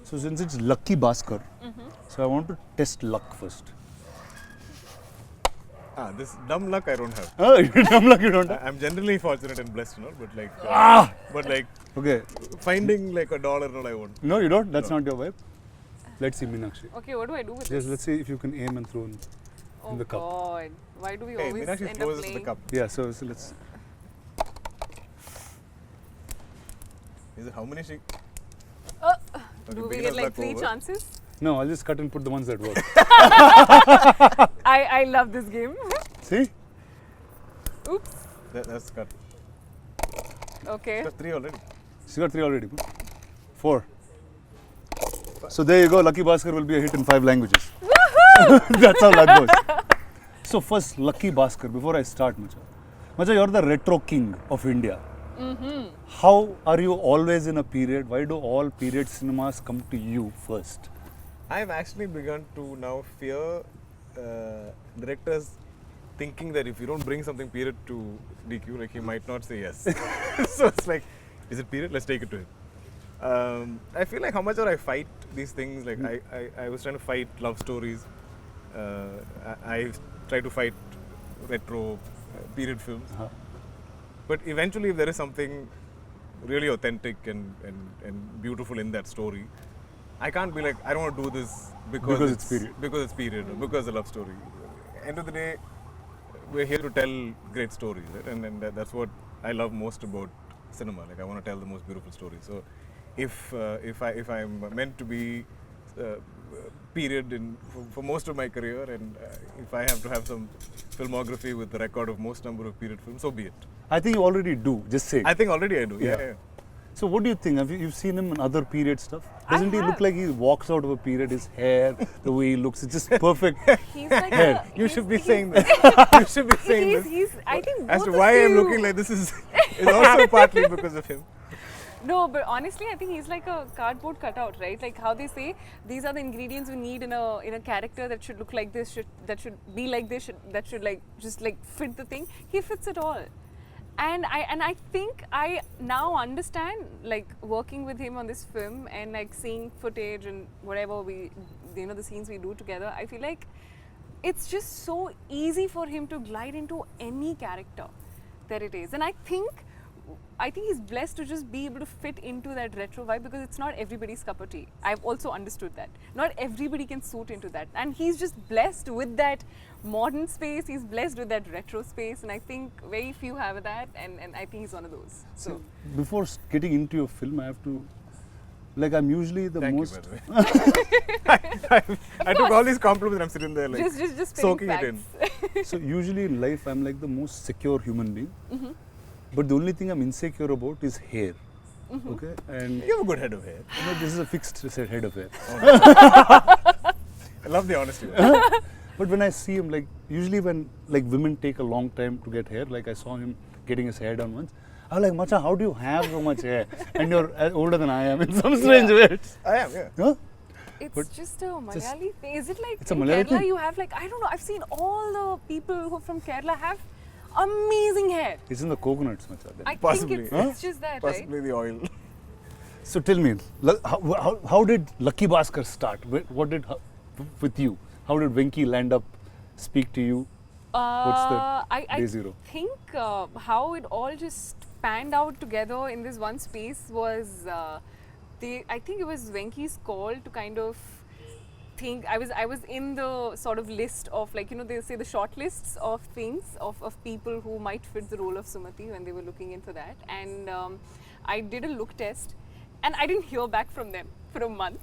So since it's Lucky Bhaskar, so I want to test luck first. This dumb luck I don't have. Oh, dumb luck you don't have? I'm generally fortunate and blessed, but like, Okay. finding like $1 all I want. No, you don't? That's not your vibe? Let's see Meenakshi. Okay, what do I do with Just this? let's see if you can aim and throw in the cup. Oh God, why do we Hey, always Meenakshi end up throws the playing? cup. Yeah, so let's... Is it how many she? Do we beginner's get like luck 3 over. chances? No, I'll just cut and put the ones that work. I love this game. See? Oops. That's cut. Okay. That's 3 already. She got 3 already. 4. So there you go, Lucky Bhaskar will be a hit in 5 languages. That's how that goes. So first, Lucky Bhaskar, before I start, Macha, you're the retro king of India. How are you always in a period? Why do all period cinemas come to you first? I've actually begun to now fear directors thinking that if you don't bring something period to DQ, like he might not say yes. So it's like, is it period? Let's take it to him. I feel like how much I fight these things. Like I was trying to fight love stories. I try to fight retro period films. But eventually, if there is something really authentic and beautiful in that story, I can't be like, I don't want to do this because it's period. Because it's period, or because it's a love story. End of the day, we're here to tell great stories, right? And that's what I love most about cinema. Like I want to tell the most beautiful stories. So, if I'm meant to be period for most of my career, and if I have to have some filmography with the record of most number of period films, so be it. I think you already do, just say it. I think already I do. Yeah. So what do you think? Have you've seen him in other period stuff? Doesn't he have. look like he walks out of a period? His hair, the way he looks, it's just perfect. He's like Hair. You should be saying this. You should be saying this. He's, I think As both to of why I'm you- looking like this is also partly because of him. No, but honestly, I think he's like a cardboard cutout, right? Like how they say, these are the ingredients we need in a character that should look like this, that should be like this, that should like just like fit the thing. He fits it all. And I think I now understand, like working with him on this film and like seeing footage and whatever the scenes we do together, I feel like it's just so easy for him to glide into any character that it is. And I think he's blessed to just be able to fit into that retro vibe, because it's not everybody's cup of tea. I've also understood that. Not everybody can suit into that. And he's just blessed with that modern space, he's blessed with that retro space, and I think very few have that, and I think he's one of those. So Before getting into your film, I have to, like, I'm usually the Thank most... you, by the way. I took all these compliments and I'm sitting there like just soaking spitting it facts. in. So usually in life, I'm like the most secure human being. But the only thing I'm insecure about is hair. Okay? And You have a good head of hair. this is a fixed head of hair. I love the honesty. But when I see him, like, usually when like women take a long time to get hair, like I saw him getting his hair done once, I was like, Macha, how do you have so much hair? And you're older than I am in some strange way. I am, yeah. Huh? It's just a Malayali thing. Is it like It's a in Malayali Kerala thing? you have like, I don't know, I've seen all the people who from Kerala have amazing hair. It's in the coconuts, Macha. I Possibly. think it's just that, right? Possibly the oil. So tell me, how did Lucky Bhaskar start? What did with you? How did Venki land up, speak to you? What's the day zero? I think how it all just panned out together in this one space was, I think it was Venki's call to kind of think. I was in the sort of list of, like, they say the short lists of things of people who might fit the role of Sumati when they were looking in for that, and I did a look test. And I didn't hear back from them for a month.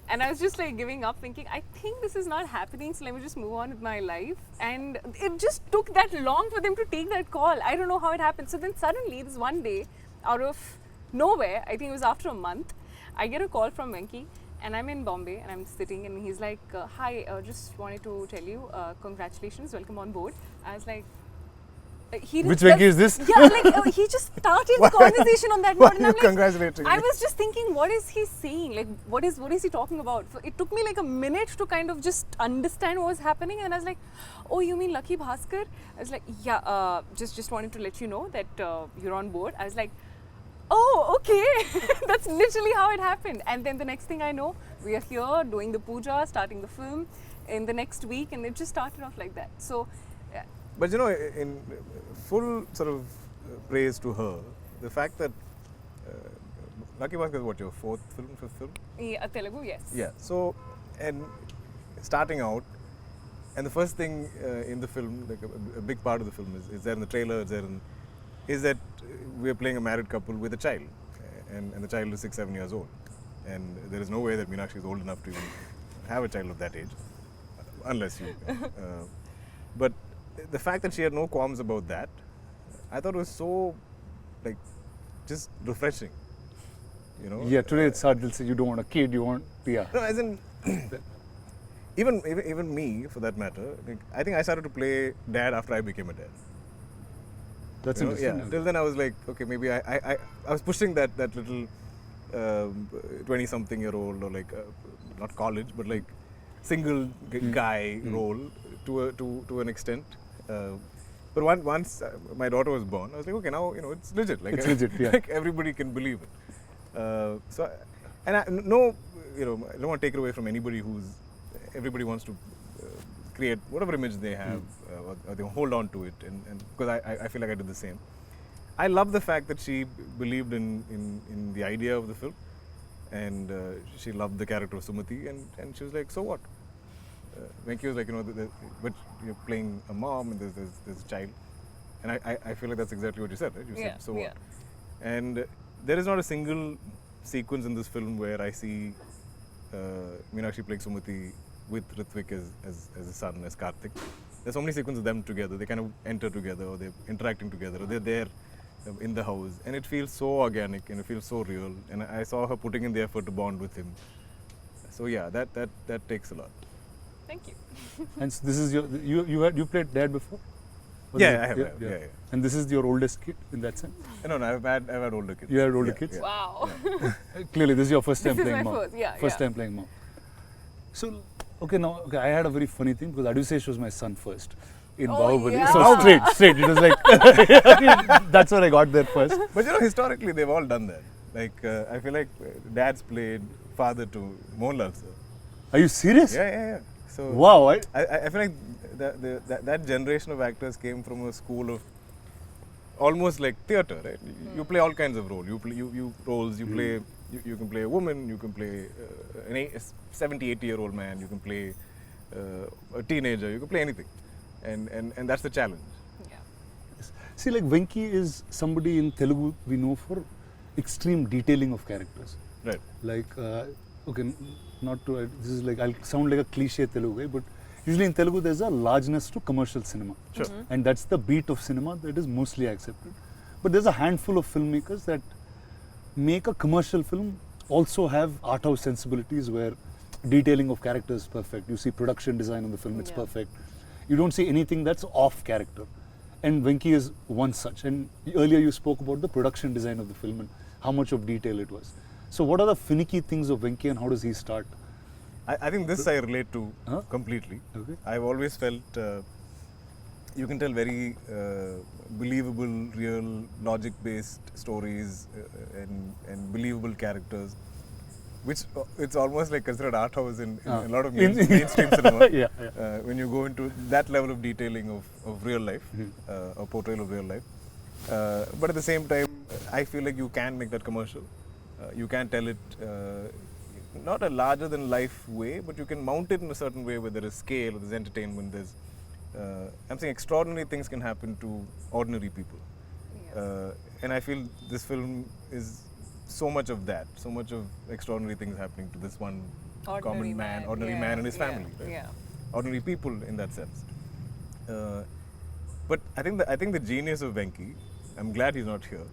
And I was just like giving up, thinking, I think this is not happening, so let me just move on with my life. And it just took that long for them to take that call. I don't know how it happened. So then suddenly, this one day, out of nowhere, I think it was after a month, I get a call from Venki. And I'm in Bombay, and I'm sitting, and he's like, hi, just wanted to tell you, congratulations, welcome on board. I was like, Which Venki is this? Yeah, like he just started the conversation on that Why note, and are I'm you like, congratulating I me? was just thinking, what is he saying? Like, what is he talking about? So it took me like a minute to kind of just understand what was happening, and I was like, oh, you mean Lucky Bhaskar? I was like, yeah, just wanted to let you know that you're on board. I was like, Oh, okay. That's literally how it happened. And then the next thing I know, we are here doing the puja, starting the film in the next week, and it just started off like that. So, But you know, in full sort of praise to her, the fact that Lucky Bhaskar is what, your fifth film? yeah, Telugu, yes. Yeah. So, and starting out, and the first thing in the film, like a big part of the film is there in the trailer, is that we are playing a married couple with a child, and the child is 6-7 years old, and there is no way that Meenakshi is old enough to even have a child of that age, unless you. But the fact that she had no qualms about that, I thought was so, like, just refreshing. You know. Yeah, today it's hard. They'll say you don't want a kid, you want No, as in, even me, for that matter, like, I think I started to play dad after I became a dad. That's You know, interesting. yeah. Till then, I was like, okay, maybe I was pushing that little 20-something-year-old, or like not college, but like single guy role to an extent. But once my daughter was born, I was like, okay, now it's legit. Like, It's legit, yeah. like everybody can believe it. So, and I don't want to take it away from anybody everybody wants to create whatever image they have, or they hold on to it, and because I feel like I did the same. I love the fact that she believed in the idea of the film, and she loved the character of Sumati, and she was like, so what? Venki was like, but you're playing a mom and there's a child, and I feel like that's exactly what you said, right? You said, so what? And there is not a single sequence in this film where I see Meenakshi playing Sumati with Ritwik as a son, as Karthik. There's so many sequences of them together. They kind of enter together, or they're interacting together, or they're there in the house, and it feels so organic and it feels so real. And I saw her putting in the effort to bond with him. So yeah, that takes a lot. Thank you. And so this is you played dad before? Or Yeah, this- I have. Yeah. And this is your oldest kid in that sense? No, I've had older kids. You had older Yeah, kids? yeah. Wow. Clearly, this is your first time This is playing my mom. first, yeah, First yeah. time playing mom. So, I had a very funny thing because Aduseish was my son first in Oh, Bahubali. yeah. So straight. It was like, that's what I got there first. But historically, they've all done that. Like, I feel like dad's played father to Mohanlal, sir. Are you serious? Yeah. So Wow. I feel like that generation of actors came from a school of almost like theatre, right? You play all kinds of roles. You play you can play a woman, you can play a 70, 80-year-old man, you can play a teenager, you can play anything, and that's the challenge. Yeah. See, like Venki is somebody in Telugu we know for extreme detailing of characters. Right. Like, this is like, I'll sound like a cliche Telugu guy, but usually in Telugu there's a largeness to commercial cinema. Sure. And that's the beat of cinema that is mostly accepted. But there's a handful of filmmakers that make a commercial film also have art house sensibilities where detailing of characters is perfect. You see production design on the film, it's Yeah. perfect. You don't see anything that's off character. And Venki is one such. And earlier you spoke about the production design of the film and how much of detail it was. So what are the finicky things of Venki and how does he start? I think this I relate to Huh? completely. Okay. I've always felt you can tell very believable, real, logic-based stories and believable characters, which it's almost like considered art house in a lot of mainstream cinema. Yeah. When you go into that level of detailing of real life, or portrayal of real life. But at the same time, I feel like you can make that commercial. You can tell it not a larger than life way, but you can mount it in a certain way where there is scale, there's entertainment, there's I'm saying extraordinary things can happen to ordinary people. And I feel this film is so much of that, so much of extraordinary things happening to this one common man, ordinary yeah, man and his yeah, family, right? Yeah. Ordinary people in that sense. But I think the genius of Venki, I'm glad he's not here,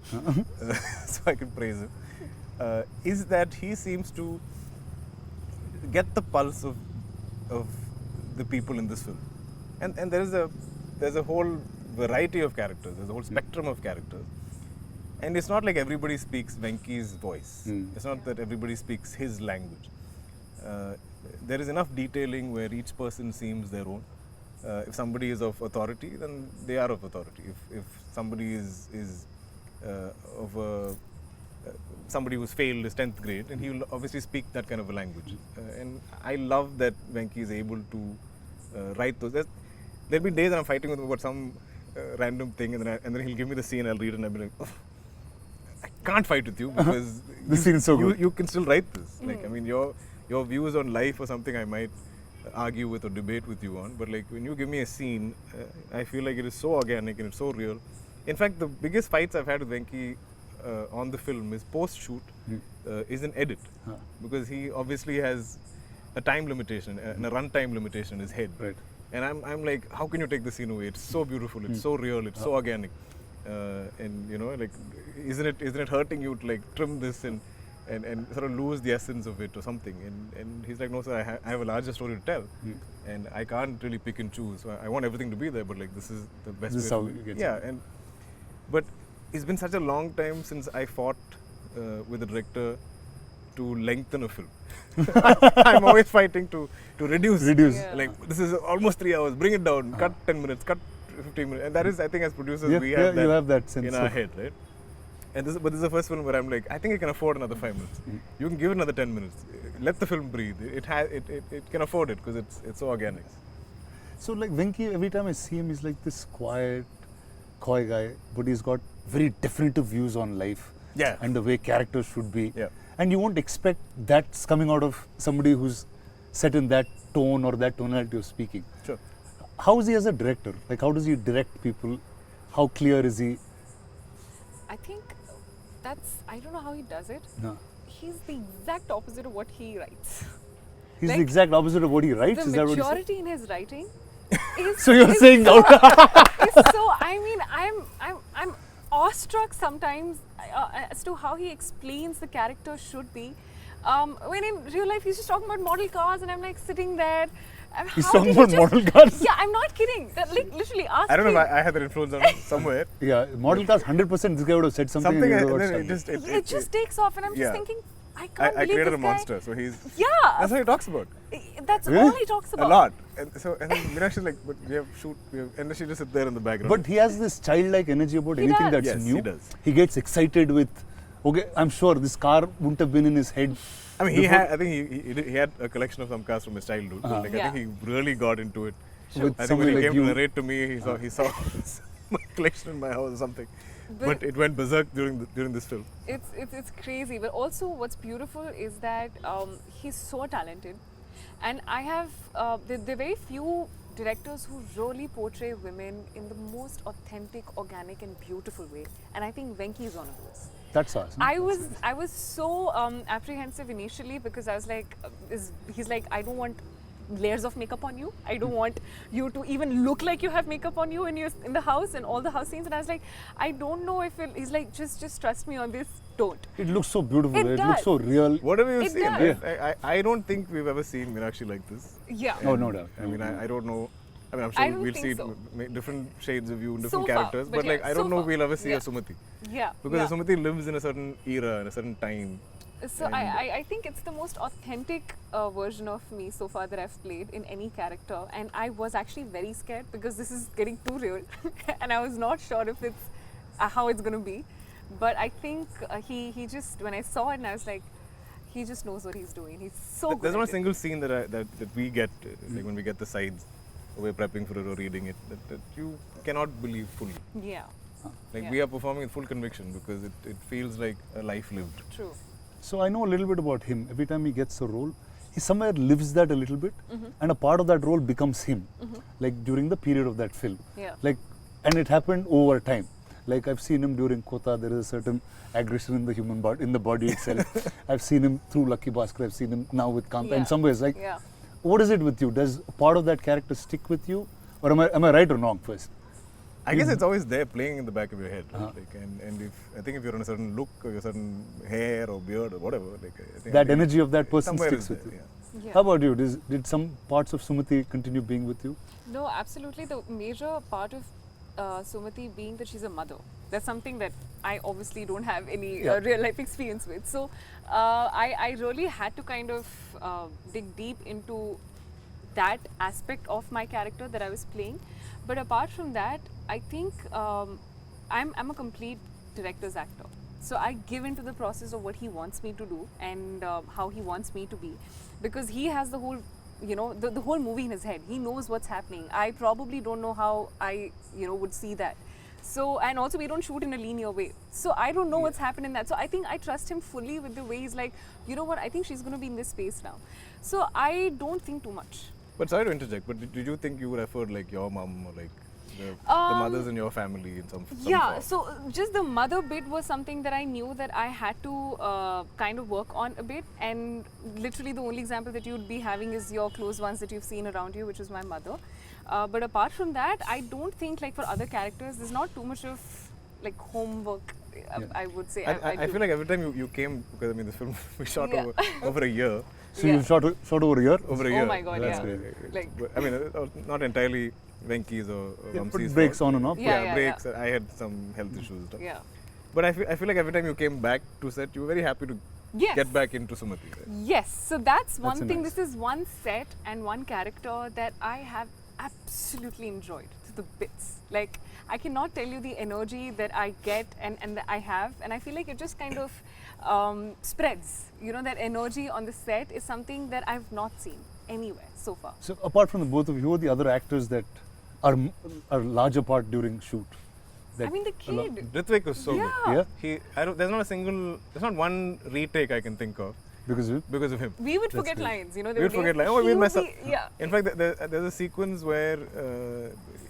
so I can praise him, is that he seems to get the pulse of the people in this film, and there's a whole variety of characters, there's a whole spectrum of characters, and it's not like everybody speaks Venki's voice. It's not that everybody speaks his language. There is enough detailing where each person seems their own. If somebody is of authority, then they are of authority. If somebody is of a somebody who's failed his 10th grade, and he will obviously speak that kind of a language. And I love that Venki is able to write those. There'll be days that I'm fighting with him about some random thing, and then he'll give me the scene, I'll read it, and I'll be like, oh, I can't fight with you because This scene is so good. you can still write this. Like, I mean, your views on life or something I might argue with or debate with you on, but like when you give me a scene, I feel like it is so organic and it's so real. In fact, the biggest fights I've had with Venki on the film is post-shoot is an edit, because he obviously has a time limitation and a runtime limitation in his head. Right. And I'm like, how can you take the scene away? It's so beautiful, it's so real, it's so organic, and you know, like, isn't it hurting you to like trim this and sort of lose the essence of it or something? And he's like, no sir, I have a larger story to tell, and I can't really pick and choose. So I want everything to be there, but like this is the best. This is way how to you get yeah, but it's been such a long time since I fought with the director to lengthen a film. I'm always fighting to reduce. Yeah. Like, this is almost 3 hours, bring it down, cut 10 minutes, cut 15 minutes. And that is, I think as producers, we have, you have that sense in our head, right? And but this is the first film where I'm like, I think I can afford another 5 minutes. You can give it another 10 minutes. Let the film breathe. It can afford it because it's so organic. So like Venki, every time I see him, he's like this quiet, coy guy, but he's got very definitive views on life. Yeah. And the way characters should be. Yeah. And you won't expect that's coming out of somebody who's set in that tone or that tonality of speaking. Sure. How is he as a director? Like, how does he direct people? How clear is he? I think I don't know how he does it. No. He's the exact opposite of what he writes. He's Like, the exact opposite of what he writes. The Is that what maturity in his writing is So you're is saying so, out. is so, I mean, I'm awestruck sometimes as to how he explains the character should be. When in real life he's just talking about model cars, and I'm like sitting there. He's how talking did he about just- model cars? Yeah, I'm not kidding. Like, literally, ask I don't know him. if I had that influence on him somewhere. Yeah, model cars, 100% this guy would have said something. Something, and he and would have then got it stunned. just It just takes off, and I'm Yeah. just thinking, I can't I believe created this a guy. monster, so he's. Yeah, That's what he talks about. that's Really? all he talks about. A lot. And then Meenakshi is like, but we have and then she just sit there in the background. But he has this childlike energy about He anything does. that's Yes, new. he does. He gets excited with, okay, I'm sure this car wouldn't have been in his head. I mean, I think he had a collection of some cars from his childhood. But like, Yeah. I think he really got into it. With I think when somebody he like came you. to narrate to me, he saw my collection in my house or something. But- But it went berserk during this film. It's crazy, but also what's beautiful is that he's so talented, and I have there are very few directors who really portray women in the most authentic, organic, and beautiful way, and I think Venki is one of those. That's awesome. I was so apprehensive initially because I was like, he's like, I don't want layers of makeup on you. I don't want you to even look like you have makeup on you when you're in the house and all the house scenes. And I was like, I don't know if he's like, just trust me on this. Don't. It looks so beautiful. It It does. looks so real. Whatever you've It seen, does. right? I don't think we've ever seen Meenakshi like this. Yeah. Oh, no doubt. I mean, I don't know. I mean, I'm I sure don't we'll think see so. different shades of you, So different far, characters. but But like, yeah, I don't so know far. if we'll ever see Yeah. a Sumati. Yeah. Because yeah. a Sumati lives in a certain era, in a certain time. So I think it's the most authentic version of me so far that I've played in any character, and I was actually very scared because this is getting too real, and I was not sure if it's how it's going to be. But I think he just, when I saw it, and I was like, he just knows what he's doing. He's so good. There's not a at it. single scene that we get, like when we get the sides, we're prepping for it or reading it, that you cannot believe fully. Yeah. Like Yeah. we are performing with full conviction because it feels like a life lived. True. So I know a little bit about him. Every time he gets a role, he somewhere lives that a little bit, and a part of that role becomes him. Like during the period of that film. Yeah. Like, and it happened over time. Like I've seen him during Kota. There is a certain aggression in the human body, in the body itself. I've seen him through Lucky Bhaskar. I've seen him now with Kanta. Yeah. In some ways, like, Yeah. what is it with you? Does part of that character stick with you, or am I right or wrong first? I guess it's always there playing in the back of your head. Right? Like, and I think if you're on a certain look or a certain hair or beard or whatever, like I think That energy of that person somewhere sticks is with there, you. yeah. Yeah. How about you? Did some parts of Sumati continue being with you? No, absolutely. The major part of Sumati being that she's a mother. That's something that I obviously don't have any Yeah. real life experience with. So I really had to kind of dig deep into that aspect of my character that I was playing. But apart from that, I think I'm a complete director's actor. So I give into the process of what he wants me to do and how he wants me to be, because he has the whole, you know, the whole movie in his head. He knows what's happening. I probably don't know how I, you know, would see that. So, and also we don't shoot in a linear way. So I don't know what's happened in that. So I think I trust him fully with the way he's like, you know what, I think she's going to be in this space now. So I don't think too much. But sorry to interject, but did you think you would refer like your mom or like the mothers in your family in some yeah, form? so just the mother bit was something that I knew that I had to kind of work on a bit, and literally the only example that you'd be having is your close ones that you've seen around you, which is my mother. But apart from that, I don't think like for other characters, there's not too much of like homework, I would say. I feel like every time you came, because I mean this film we shot over a year. So you shot over a year? Over a year. Oh my god, That's yeah. great. Like, I mean, not entirely Venki's or Vamsi's breaks fault. on and off. Yeah. Breaks. I had some health issues and stuff. yeah. But I feel like every time you came back to set, you were very happy to Yes. get back into Sumati. Right? Yes, so that's one That's thing. nice. This is one set and one character that I have absolutely enjoyed to the bits. Like, I cannot tell you the energy that I get and that I have, and I feel like it just kind of spreads. You know, that energy on the set is something that I've not seen anywhere so far. So apart from the both of you, who are the other actors that are larger part during shoot? I mean, the kid. Ritvik was so Yeah. good. Yeah? There's not one retake I can think of Because because of him. We would That's forget great. lines, you know. We would forget lines. Oh, we'll mess up. Yeah. In fact, there's a sequence where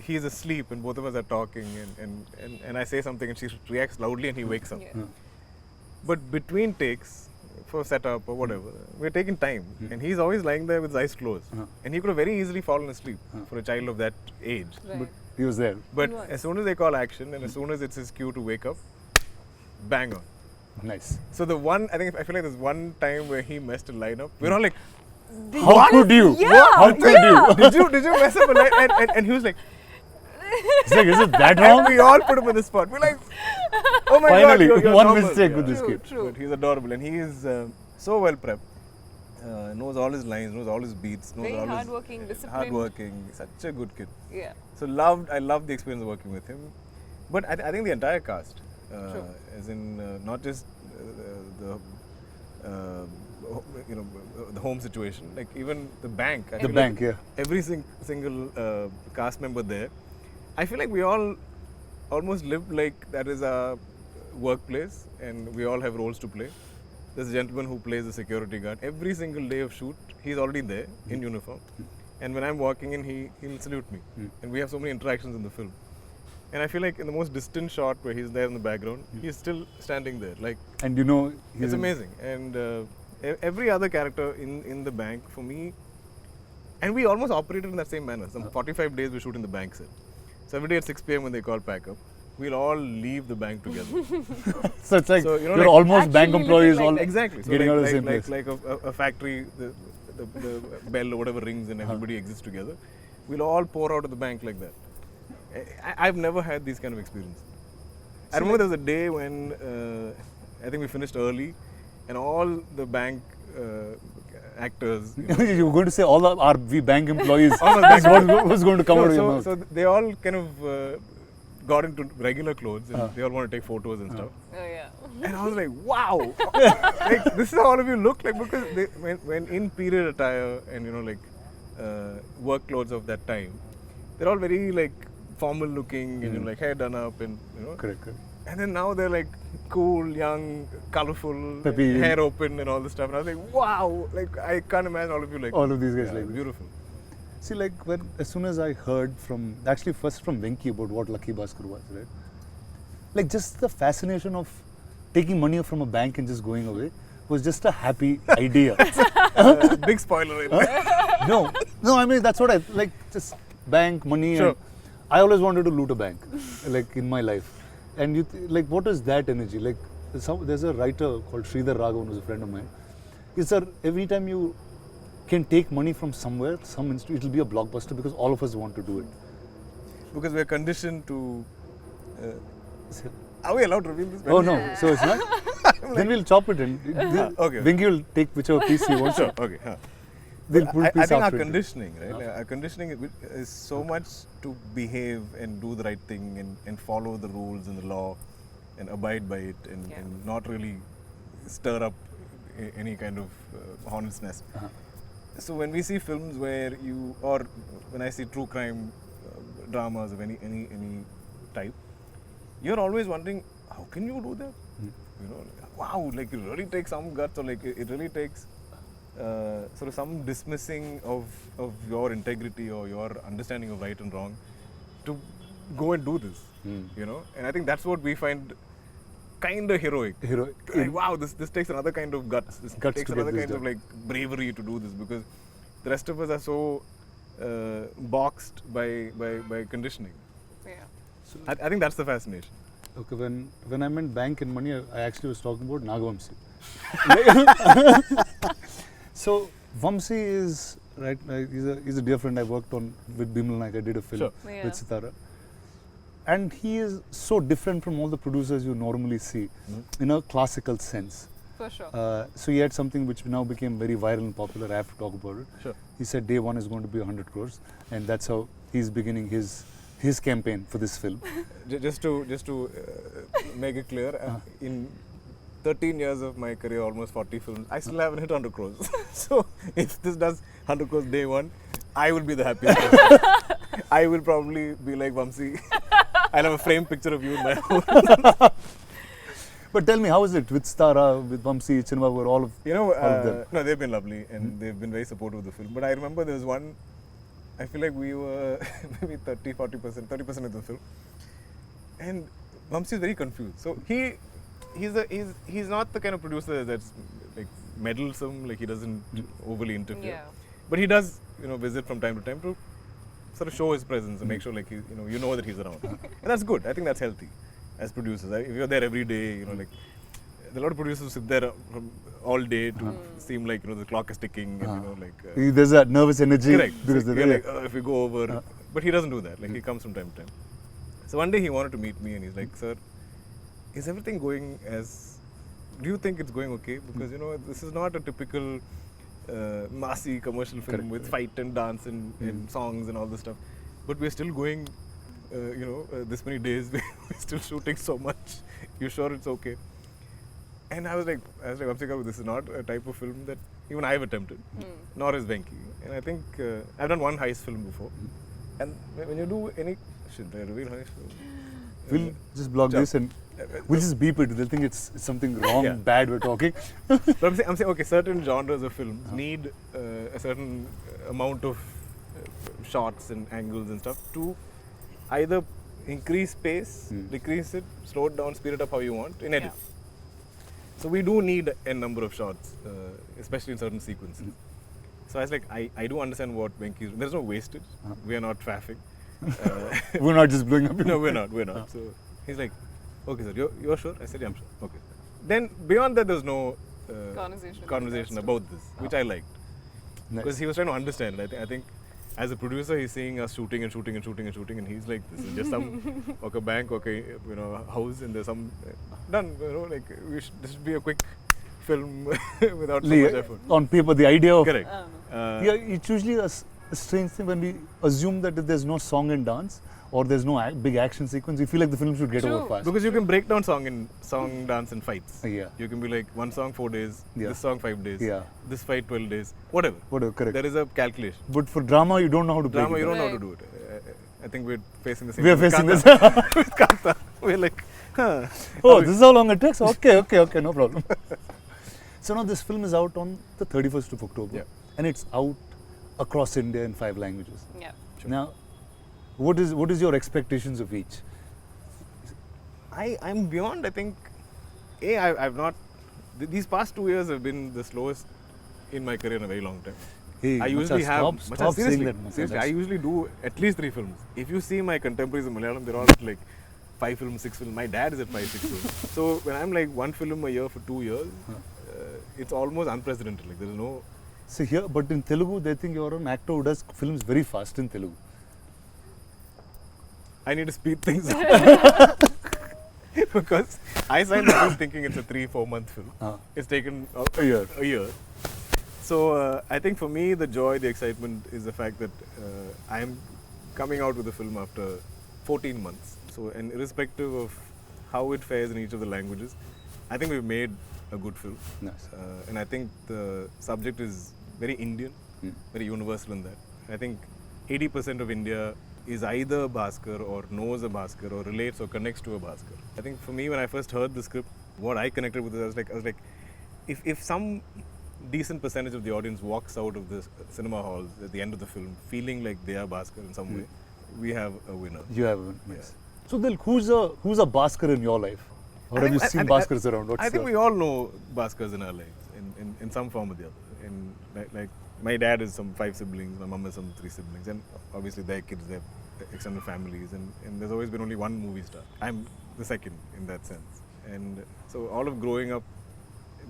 he's asleep and both of us are talking, and I say something and she reacts loudly and he wakes up. Yeah. But between takes, for setup or whatever, we're taking time, and he's always lying there with his eyes closed, and he could have very easily fallen asleep for a child of that age. Right. But he was there. But He was. as soon as they call action and as soon as it's his cue to wake up, bang on. Nice. So I feel like there's one time where he messed a line up. We're all like, How could you? Yeah, How could you? did you mess up a line? And he was like, It's like, is it that and wrong? we all put him on the spot. We're like, oh my Finally, god, you're one normal. mistake with this True, kid. true. But he's adorable and he is so well prepped. Knows all his lines, knows all his beats, knows Very all hardworking, his disciplined. hardworking. Such a good kid. Yeah. So I loved the experience of working with him. But I think the entire cast, as in not just the the home situation, like even the bank. I The feel bank, like yeah. every single cast member there. I feel like we all almost live like that is our workplace, and we all have roles to play. There's a gentleman who plays the security guard. Every single day of shoot, he's already there in uniform. And when I'm walking in, he'll salute me. And we have so many interactions in the film. And I feel like in the most distant shot where he's there in the background, he's still standing there. Like, And you know, he's it's amazing. And every other character in the bank, for me, and we almost operated in that same manner. Some 45 days we shoot in the bank set. So every day at 6 p.m. when they call pack up, we'll all leave the bank together. So it's like, So, you know, you're like almost bank actually employees living like all that. Exactly. So getting like, out of the same place. like a factory, the bell or whatever rings and everybody exits together. We'll all pour out of the bank like that. I've never had these kind of experience. I remember there was a day when I think we finished early, and all the bank actors. You were going to say all our we bank employees. All the bank That's what was going to come out of your mouth. so they all kind of got into regular clothes and they all want to take photos and stuff. Oh yeah. And I was like, wow, like this is how all of you look like, because when in period attire and work clothes of that time, they're all very like formal looking and like hair done up and Correct. and then now they're like cool, young, colorful, Peppy. hair open and all this stuff. And I was like, wow, like I can't imagine all of you like All of these guys yeah, like this. beautiful. See, like as soon as I heard first from Venki about what Lucky Bhaskar was, right? Like just the fascination of taking money from a bank and just going away was just a happy idea. Big spoiler. Right? No, I mean that's what I like. Just bank money. Sure. And I always wanted to loot a bank, like in my life. And like, what is that energy? Like, there's a writer called Sridhar Raghavan, who's a friend of mine. He said every time you can take money from somewhere, it'll be a blockbuster because all of us want to do it. Because we're conditioned to. Are we allowed to reveal this? Oh no, so it's not. Then we'll chop it in. Okay. Venki will take whichever piece he wants. Sure. Okay. They'll put I piece think our after it. conditioning, right? Like, our conditioning is so much to behave and do the right thing and follow the rules and the law, and abide by it and not really stir up any kind of hornet's nest. So when we see films where or when I see true crime dramas of any type, you're always wondering, how can you do that? You know, wow, like it really takes some guts, or like it really takes sort of some dismissing of your integrity or your understanding of right and wrong to go and do this. You know, and I think that's what we find kind of heroic. Like, wow, this takes another kind of guts. This takes another kind of like bravery to do this, because the rest of us are so boxed by conditioning. Yeah. So I think that's the fascination. Okay, when I meant bank and money, I actually was talking about Nagavamsi. So Vamsi is right. He's a dear friend I worked on with Bimal Naik. I did a film with Sitara, and he is so different from all the producers you normally see in a classical sense. For sure. So he had something which now became very viral and popular. I have to talk about it. Sure. He said day one is going to be 100 crores, and that's how he's beginning his campaign for this film. Just to make it clear, in 13 years of my career, almost 40 films, I still haven't hit 100 crores. So if this does 100 crores day one, I will be the happiest person. I will probably be like Vamsi. I'll have a framed picture of you in my home. But tell me, how is it with Stara, with Vamsi, Chinmabur, all of them? No, they've been lovely and they've been very supportive of the film. But I remember there was one, I feel like we were maybe 30% of the film. And Vamsi is very confused. So he's not the kind of producer that's like meddlesome, like he doesn't overly interfere. Yeah. But he does, visit from time to time to sort of show his presence and make sure like you know that he's around. And that's good. I think that's healthy as producers. If you're there every day, like a lot of producers who sit there from all day to seem like the clock is ticking and there's that nervous energy. Correct. Because So you're like, if we go over, but he doesn't do that. Like he comes from time to time. So one day he wanted to meet me and he's like, "Sir, is everything going as? Do you think it's going okay? Because this is not a typical massy commercial film with fight and dance and songs and all this stuff. But we're still going, this many days. We're still shooting so much. You sure it's okay?" And I was like, Vamsika, this is not a type of film that even I've attempted, nor is Venki. And I think I've done one heist film before. And when you do any, should I reveal heist film? We'll just block this and we'll just beep it. They'll think it's something wrong, bad we're talking. But I'm saying, okay, certain genres of films need a certain amount of shots and angles and stuff to either increase pace, decrease it, slow it down, speed it up how you want in edit. So we do need a number of shots, especially in certain sequences. So I was like, I do understand what Venki is. There's no wastage. We are not traffic. We're not just blowing up. No, we're not. So he's like, okay, sir, you're sure? I said, yeah, I'm sure. Okay. Then beyond that, there's no conversation about this, which I liked. Because he was trying to understand. I think as a producer, he's seeing us shooting, and he's like, this is just some bank, house, and there's some done. This should be a quick film without so much effort. On paper, the idea of correct. It's usually a strange thing when we assume that if there's no song and dance or there's no big action sequence, we feel like the film should get over fast. Because you can break down song, dance, and fights. Yeah. You can be like, one song 4 days, this song 5 days, this fight 12 days, whatever. Correct. There is a calculation. But for drama, you don't know how to drama, break it. You don't know how to do it. I think we're facing the same. We're facing this. With Kanta. We're like, oh, this is how long it takes? Okay, no problem. So now this film is out on the 31st of October. Yeah. And it's out across India in 5 languages. Yeah. Sure. Now, what is your expectations of each? I'm beyond, I think, I've not, these past 2 years have been the slowest in my career in a very long time. Hey, I usually have, stop saying that. Seriously, I usually do at least 3 films. If you see my contemporaries in Malayalam, they're all like 5 films, 6 films. My dad is at 5, 6 films. So when I'm like 1 film a year for 2 years, it's almost unprecedented. Like there is no. So here, but in Telugu, they think you're an actor who does films very fast in Telugu. I need to speed things up. Because I signed the film thinking it's a 3-4 month film. It's taken a year. So I think for me, the joy, the excitement is the fact that I'm coming out with a film after 14 months. So, and irrespective of how it fares in each of the languages. I think we've made a good film. Nice. And I think the subject is very Indian, very universal in that. I think 80% of India is either a Bhaskar or knows a Bhaskar or relates or connects to a Bhaskar. I think for me, when I first heard the script, what I connected with it, I was like, if some decent percentage of the audience walks out of the cinema halls at the end of the film feeling like they are Bhaskar in some way, we have a winner. You have one. Nice. So then, who's a Bhaskar in your life? Or have you seen Bhaskars around? I think we all know Bhaskars in our lives in some form or the other. Like my dad has some 5 siblings, my mom has some 3 siblings, and obviously their kids, their extended families, and there's always been only one movie star. I'm the second in that sense. And so all of growing up,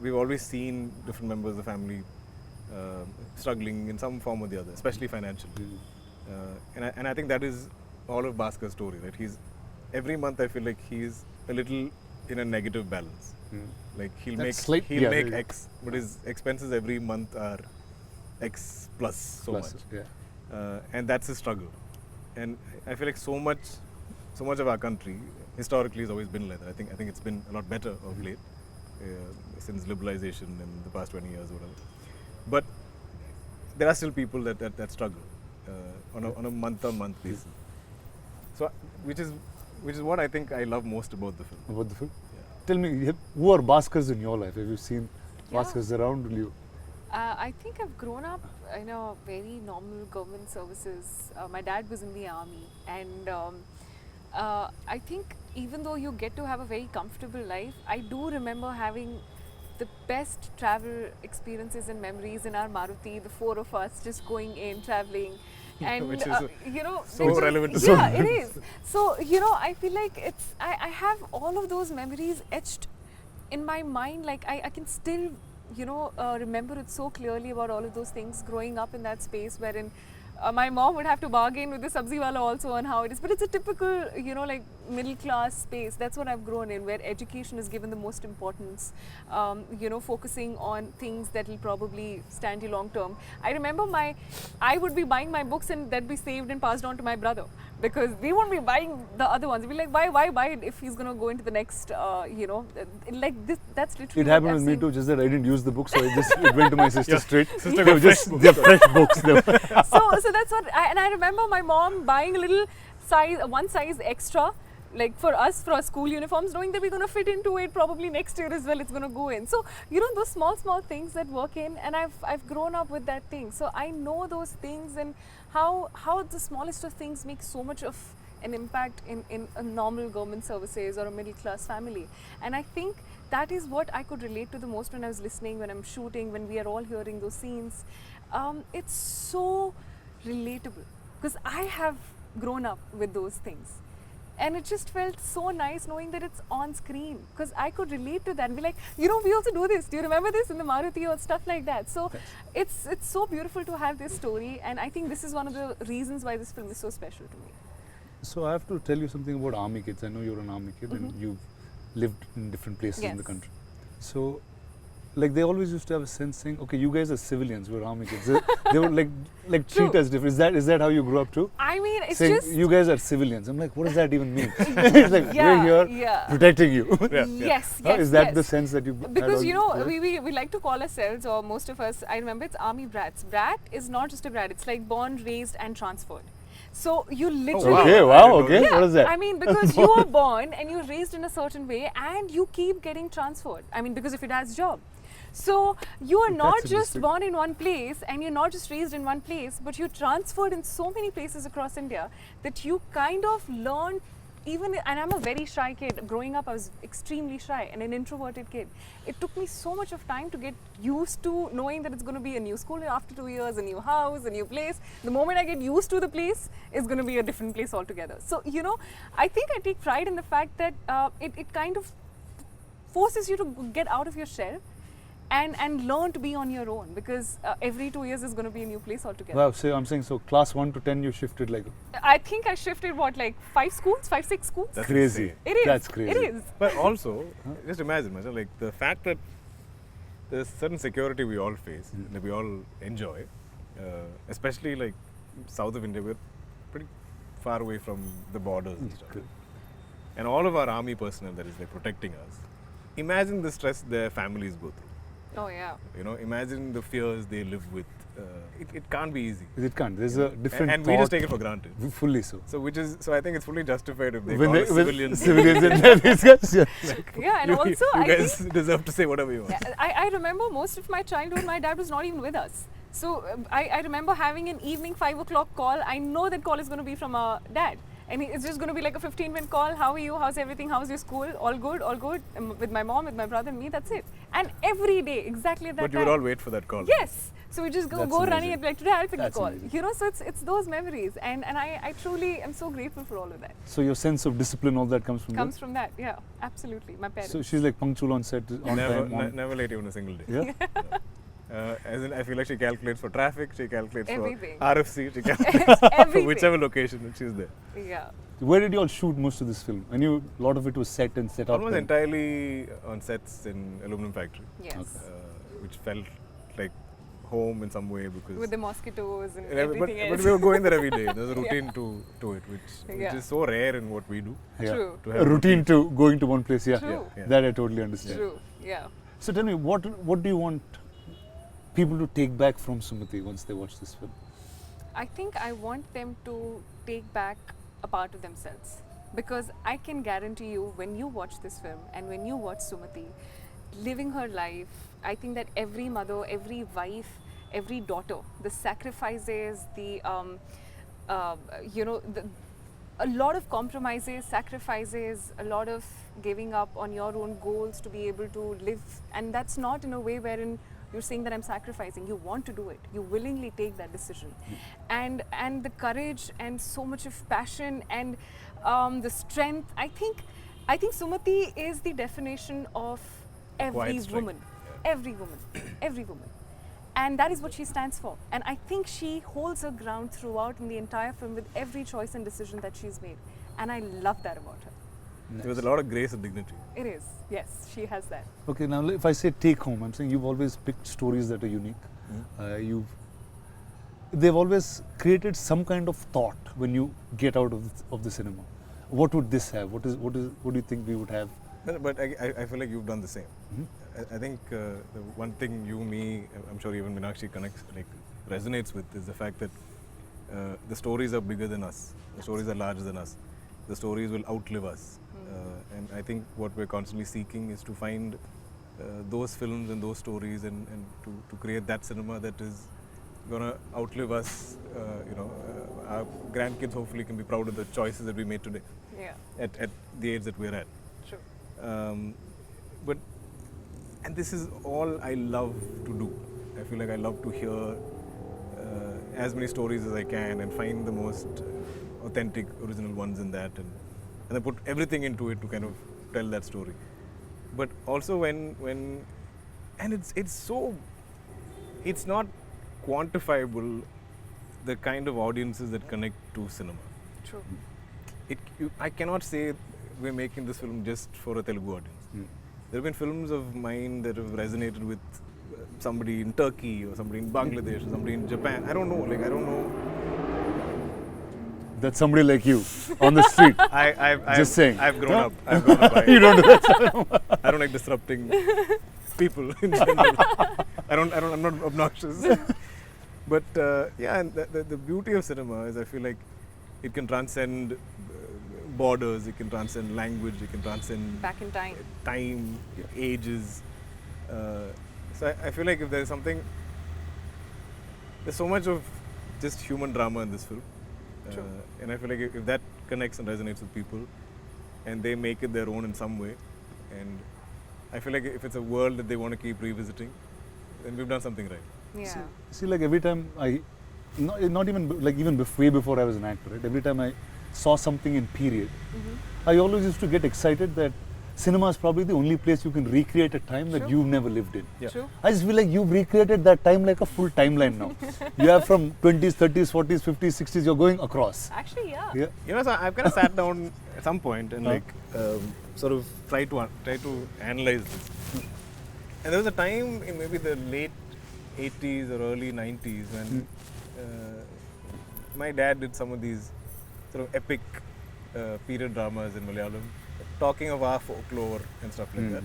we've always seen different members of the family struggling in some form or the other, especially financially. And I think that is all of Bhaskar's story, right? Every month I feel like he's a little in a negative balance. Like he'll make X, but his expenses every month are X plus so much. Yeah. And that's his struggle. And I feel like so much of our country historically has always been like that. I think it's been a lot better of late since liberalization in the past 20 years or whatever. But there are still people that struggle on a month-on-month basis. So which is what I think I love most about the film. About the film? Yeah. Tell me, who are Bhaskars in your life? Have you seen Bhaskars around you? I think I've grown up in a very normal government services. My dad was in the army, and I think even though you get to have a very comfortable life, I do remember having the best travel experiences and memories in our Maruti, the 4 of us just going in, traveling. And which is so relevant to it is. So I feel like I have all of those memories etched in my mind. Like I can still remember it so clearly about all of those things growing up in that space wherein my mom would have to bargain with the sabzi wala also on how it is, but it's a typical like middle class space. That's what I've grown in, where education is given the most importance, focusing on things that will probably stand you long term. I remember I would be buying my books and that'd be saved and passed on to my brother, because we won't be buying the other ones. We'd be like, why buy it if he's going to go into the next, like this. That's literally it happened with me too, just that I didn't use the book, so it went to my sister straight. Sister got they're fresh books. So that's what, and I remember my mom buying a little one size extra, like for us, for our school uniforms, knowing that we're going to fit into it probably next year as well, it's going to go in. So, those small things that work in, and I've grown up with that thing. So I know those things and how the smallest of things make so much of an impact in a normal government services or a middle class family. And I think that is what I could relate to the most when I was listening, when I'm shooting, when we are all hearing those scenes. It's so relatable, because I have grown up with those things. And it just felt so nice knowing that it's on screen, because I could relate to that and be like, we also do this. Do you remember this in the Maruti or stuff like that? So it's so beautiful to have this story, and I think this is one of the reasons why this film is so special to me. So I have to tell you something about army kids. I know you're an army kid and you've lived in different places in the country. So like they always used to have a sense saying, okay, you guys are civilians, we're army kids. They would like treat us different. Is that how you grew up too? I mean, it's saying, just, you guys are civilians. I'm like, what does that even mean? It's like, we're here protecting you. Yes. Is that the sense that you because we like to call ourselves, or most of us, I remember, it's army brats. Brat is not just a brat, it's like born, raised and transferred. So you literally... Okay. What is that? I mean, because you are born and you're raised in a certain way and you keep getting transferred. I mean, because of your dad's job. So you are not just born in one place and you're not just raised in one place, but you're transferred in so many places across India that you kind of learn, and I'm a very shy kid. Growing up, I was extremely shy and an introverted kid. It took me so much of time to get used to knowing that it's going to be a new school after 2 years, a new house, a new place. The moment I get used to the place, it's going to be a different place altogether. So, I think I take pride in the fact that it kind of forces you to get out of your shell and learn to be on your own, because every 2 years is going to be a new place altogether. Wow, so I'm saying, so class 1 to 10 you shifted like... I think I shifted 5 schools, 5-6 schools? That's crazy. Insane. It is. That's crazy. It is. But also, just imagine, like the fact that there's certain security we all face, that we all enjoy, especially like south of India, we're pretty far away from the borders and stuff. and all of our army personnel that is like protecting us. Imagine the stress their families go through. Oh yeah. You know, imagine the fears they live with. It can't be easy. It can't. There's a different And thought. we just take it for granted. Fully so. So I think it's fully justified if they When call they, us with civilians. civilians and these guys, yeah. Yeah, and also you I guys think deserve to say whatever you want. I remember most of my childhood, my dad was not even with us. So I remember having an evening 5 o'clock call. I know that call is going to be from our dad. And it's just going to be like a 15-minute call. How are you? How's everything? How's your school? All good? All good? With my mom, with my brother and me, that's it. And every day, exactly at that But you time. would all wait for that call. Yes. So we just go That's running amazing. and be like, today I'll pick That's the call. amazing. You know, so it's those memories. And I truly am so grateful for all of that. So your sense of discipline, all that comes from Comes from that. Yeah, absolutely. My there? parents. So she's like punctual on set, on time. Never late even a single day. Yeah? As in, I feel like she calculates for traffic, she calculates Everything. for RFC, she calculates for Everything. whichever location that she's there. Yeah. Where did you all shoot most of this film? I knew a lot of it was set and set up. Almost and- entirely on sets in aluminum factory, Yes. which felt like home in some way because With the mosquitoes and but everything else. we were going there every day. There's a routine to it, which Yeah. is so rare in what we do. Yeah. True. To A have routine to going to one place, yeah. True. Yeah. That I totally understand. True. Yeah. So tell me, what do you want people to take back from Sumati once they watch this film? I think I want them to take back a part of themselves, because I can guarantee you, when you watch this film and when you watch Sumati living her life, I think that every mother, every wife, every daughter, the sacrifices, the a lot of compromises, sacrifices, a lot of giving up on your own goals to be able to live, and that's not in a way wherein you're saying that I'm sacrificing. You want to do it. You willingly take that decision, and the courage and so much of passion and the strength. I think Sumati is the definition of every Quiet strength. woman, every woman, every woman. And that is what she stands for. And I think she holds her ground throughout in the entire film with every choice and decision that she's made. And I love that about her. There was a lot of grace and dignity. It is. Yes, she has that. Okay, now if I say take home, I'm saying you've always picked stories that are unique. They've always created some kind of thought when you get out of the cinema. What would this have? What do you think we would have? But I feel like you've done the same. I think the one thing you, me, I'm sure even Meenakshi resonates with is the fact that the stories are bigger than us. The stories are larger than us. The stories will outlive us. And I think what we're constantly seeking is to find those films and those stories and to create that cinema that is going to outlive us. Our grandkids hopefully can be proud of the choices that we made today Yeah, at the age that we're at. true. And this is all I love to do. I feel like I love to hear as many stories as I can and find the most authentic, original ones in that, and I put everything into it to kind of tell that story. But also when it's not quantifiable, the kind of audiences that connect to cinema. True. I cannot say we're making this film just for a Telugu audience. There have been films of mine that have resonated with somebody in Turkey or somebody in Bangladesh or somebody in Japan. I don't know. That's somebody like you on the street. Just saying. I've grown up. You don't do that. I don't like disrupting people in general. I'm not obnoxious. But and the beauty of cinema is I feel like it can transcend borders, it can transcend language, it can transcend Back in time. time, ages. So I feel like if there's something, there's so much of just human drama in this film. True. And I feel like if that connects and resonates with people and they make it their own in some way, and I feel like if it's a world that they want to keep revisiting, then we've done something right. Yeah. See, like every time not even like even way before I was an actor, right? Every time I saw something in period, I always used to get excited that cinema is probably the only place you can recreate a time that True. you've never lived in. Yeah. True. I just feel like you've recreated that time like a full timeline now. You have from 20s, 30s, 40s, 50s, 60s, you're going across. Actually, yeah. Yeah. So I've kind of sat down at some point and sort of try to analyze this. And there was a time in maybe the late 80s or early 90s when my dad did some of these sort of epic period dramas in Malayalam. talking of our folklore and stuff like that.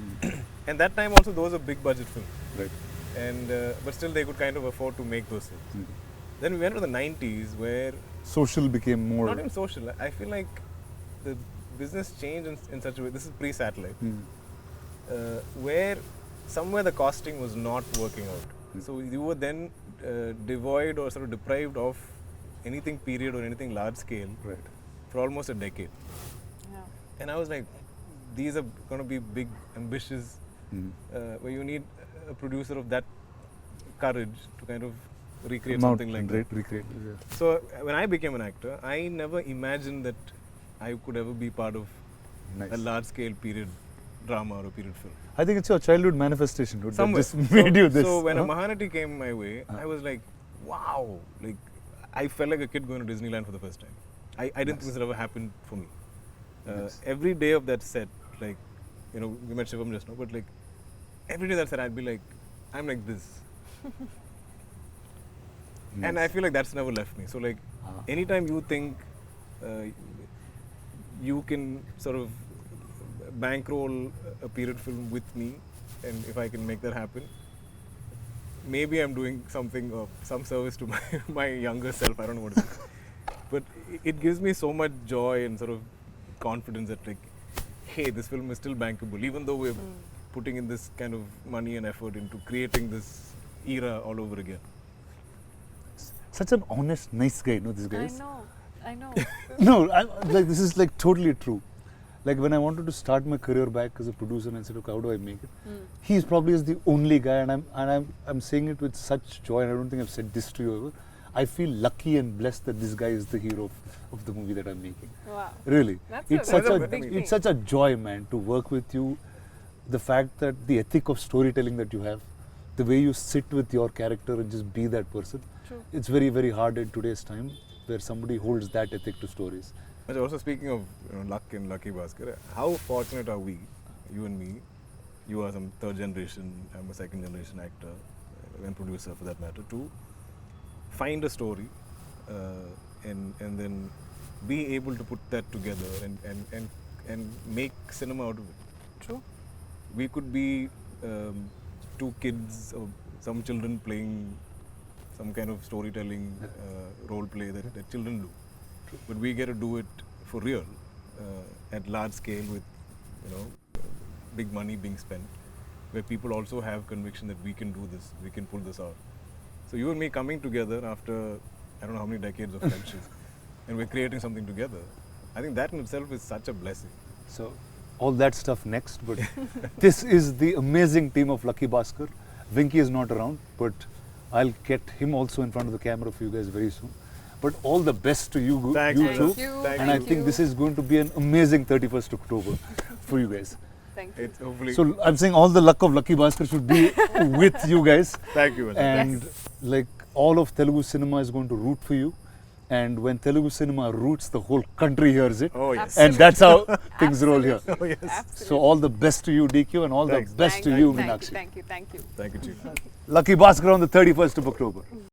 And that time also those were big budget films. Right. And but still they could kind of afford to make those films. Then we went to the 90s where Social became more. not even social. I feel like the business changed in such a way. This is pre-satellite, where somewhere the costing was not working out. So you were then devoid or sort of deprived of anything period or anything large scale Right. for almost a decade. Yeah. And I was like, these are going to be big, ambitious, where you need a producer of that courage to kind of recreate something like that. Recreate. Yeah. So when I became an actor, I never imagined that I could ever be part of Nice. a large-scale period drama or a period film. I think it's your childhood manifestation, dude, that Somewhere. just made you this. So when a Mahanati came my way, I was like, wow! Like I felt like a kid going to Disneyland for the first time. I didn't think this had ever happened for me. Every day of that set, like, you know, we met Shivam just now, but like every day that set, I'd be like, I'm like this. And I feel like that's never left me. So like, anytime you think you can sort of bankroll a period film with me, and if I can make that happen, maybe I'm doing something of some service to my younger self. I don't know what it is, but it gives me so much joy and sort of confidence that like, hey, this film is still bankable, even though we're putting in this kind of money and effort into creating this era all over again. Such an honest, nice guy, no, this guy is. I know. No, like this is like totally true. Like when I wanted to start my career back as a producer and I said, okay, how do I make it? He's probably is the only guy, and I'm saying it with such joy, and I don't think I've said this to you ever. I feel lucky and blessed that this guy is the hero of the movie that I'm making. Wow. Really, That's a big thing. it's such a joy, man, to work with you. The fact that the ethic of storytelling that you have, the way you sit with your character and just be that person. True. It's very, very hard in today's time where somebody holds that ethic to stories. But also speaking of luck and Lucky Bhaskar, how fortunate are we, you and me? You are some third generation, I'm a second generation actor and producer for that matter, to find a story and then be able to put that together and make cinema out of it. True. We could be two kids or some children playing some kind of storytelling role play that children do. But we get to do it for real at large scale with, you know, big money being spent, where people also have conviction that we can do this, we can pull this out. So you and me coming together after I don't know how many decades of friendship, and we're creating something together. I think that in itself is such a blessing. So all that stuff next, but this is the amazing team of Lucky Bhaskar. Vinky is not around, but I'll get him also in front of the camera for you guys very soon. But all the best to you, Thank you you. too. Thank you. Thank And I you. think this is going to be an amazing 31st October for you guys. Thank you. It's hopefully. So I'm saying all the luck of Lucky Bhaskar should be with you guys. Thank you. Ajay. And Yes. like all of Telugu cinema is going to root for you. And when Telugu cinema roots, the whole country hears it. Oh yes. And that's how things roll here. Oh yes. Absolutely. So all the best to you, DQ, and all Thanks. the best to Thank you, Thank Meenakshi. you. Thank you. Thank you, Chief. Lucky Bhaskar on the 31st of October.